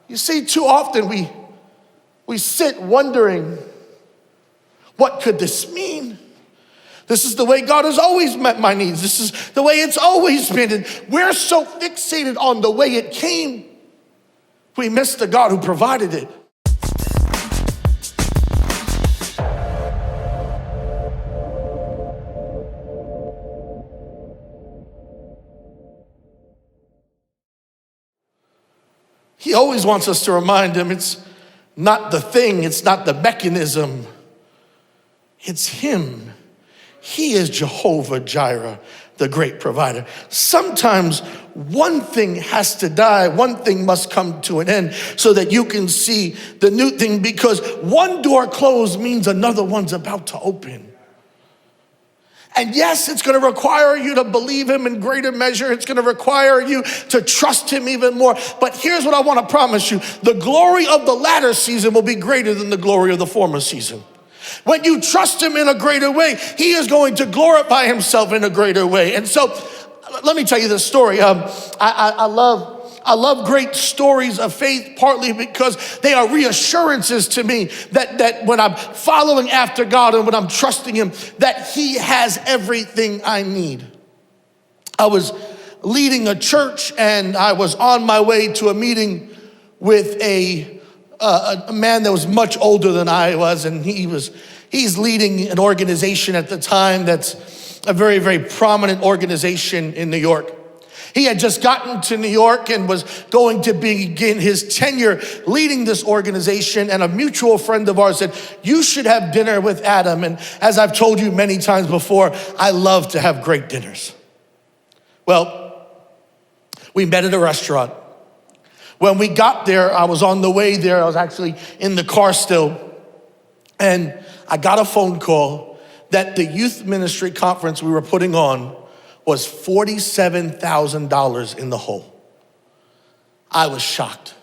You see, too often we sit wondering, what could this mean? This is the way God has always met my needs. This is the way it's always been. And we're so fixated on the way it came, we miss the God who provided it. He always wants us to remind him it's not the thing, it's not the mechanism, it's him. He is Jehovah Jireh, the great provider. Sometimes one thing has to die, one thing must come to an end so that you can see the new thing, because one door closed means another one's about to open. And yes, it's gonna require you to believe him in greater measure. It's gonna require you to trust him even more. But here's what I wanna promise you. The glory of the latter season will be greater than the glory of the former season. When you trust him in a greater way, he is going to glorify himself in a greater way. And so, let me tell you this story. I love great stories of faith, partly because they are reassurances to me that when I'm following after God and when I'm trusting him, that he has everything I need. I was leading a church and I was on my way to a meeting with a man that was much older than I was, and he's leading an organization at the time that's a very, very prominent organization in New York. He had just gotten to New York and was going to begin his tenure leading this organization, and a mutual friend of ours said, you should have dinner with Adam. And as I've told you many times before, I love to have great dinners. Well, we met at a restaurant. When we got there, I was on the way there. I was actually in the car still. And I got a phone call that the youth ministry conference we were putting on was $47,000 in the hole. I was shocked.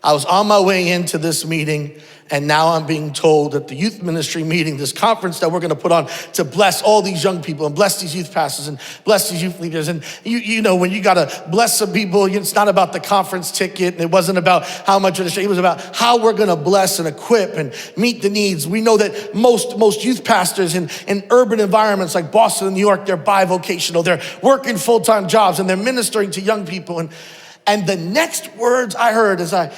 I was on my way into this meeting, and now I'm being told that the youth ministry meeting, this conference that we're gonna put on to bless all these young people and bless these youth pastors and bless these youth leaders. And you know, when you gotta bless some people, it's not about the conference ticket, and it wasn't about how much of the show, it was about how we're gonna bless and equip and meet the needs. We know that most youth pastors in urban environments like Boston and New York, they're bivocational, they're working full-time jobs and they're ministering to young people. And the next words I heard as I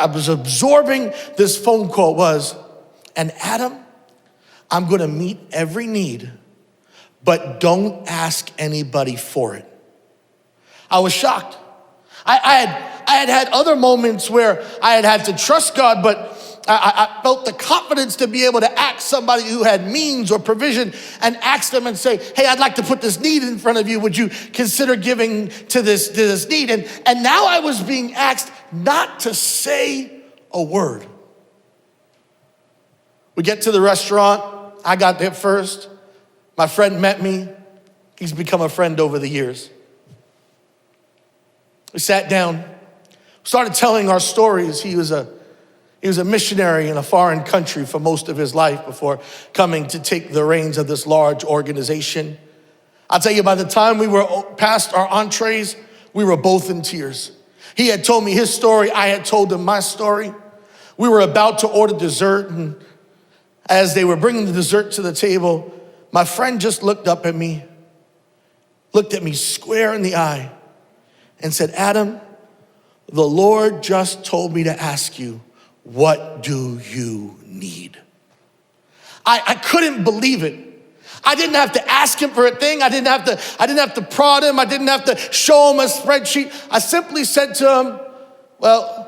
was absorbing this phone call was, and Adam, I'm gonna meet every need, but don't ask anybody for it. I was shocked. I had other moments where I had to trust God, but I felt the confidence to be able to ask somebody who had means or provision and ask them and say, hey, I'd like to put this need in front of you. Would you consider giving to this need? And now I was being asked not to say a word. We get to the restaurant. I got there first. My friend met me. He's become a friend over the years. We sat down, started telling our stories. He was a missionary in a foreign country for most of his life before coming to take the reins of this large organization. I'll tell you, by the time we were past our entrees, we were both in tears. He had told me his story, I had told him my story. We were about to order dessert, and as they were bringing the dessert to the table, my friend just looked up at me, looked at me square in the eye, and said, Adam, the Lord just told me to ask you, what do you need? I couldn't believe it. I didn't have to ask him for a thing. I didn't have to prod him. I didn't have to show him a spreadsheet. I simply said to him, well,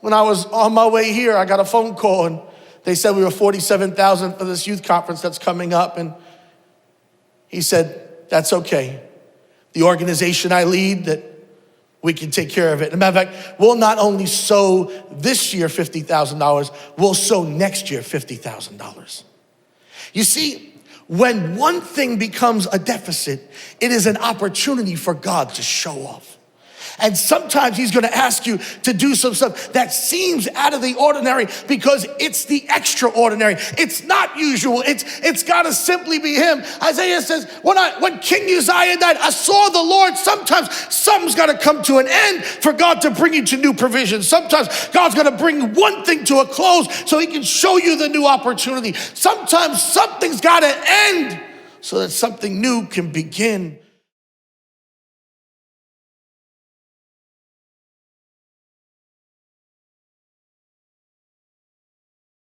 when I was on my way here, I got a phone call and they said we were $47,000 for this youth conference that's coming up. And he said, that's okay. The organization I lead, that we can take care of it. As a matter of fact, we'll not only sow this year $50,000, we'll sow next year $50,000. You see, when one thing becomes a deficit, it is an opportunity for God to show off. And sometimes he's gonna ask you to do some stuff that seems out of the ordinary because it's the extraordinary. It's not usual. It's gotta simply be him. Isaiah says, when King Uzziah died, I saw the Lord. Sometimes something's gotta come to an end for God to bring you to new provision. Sometimes God's gonna bring one thing to a close so he can show you the new opportunity. Sometimes something's gotta end so that something new can begin.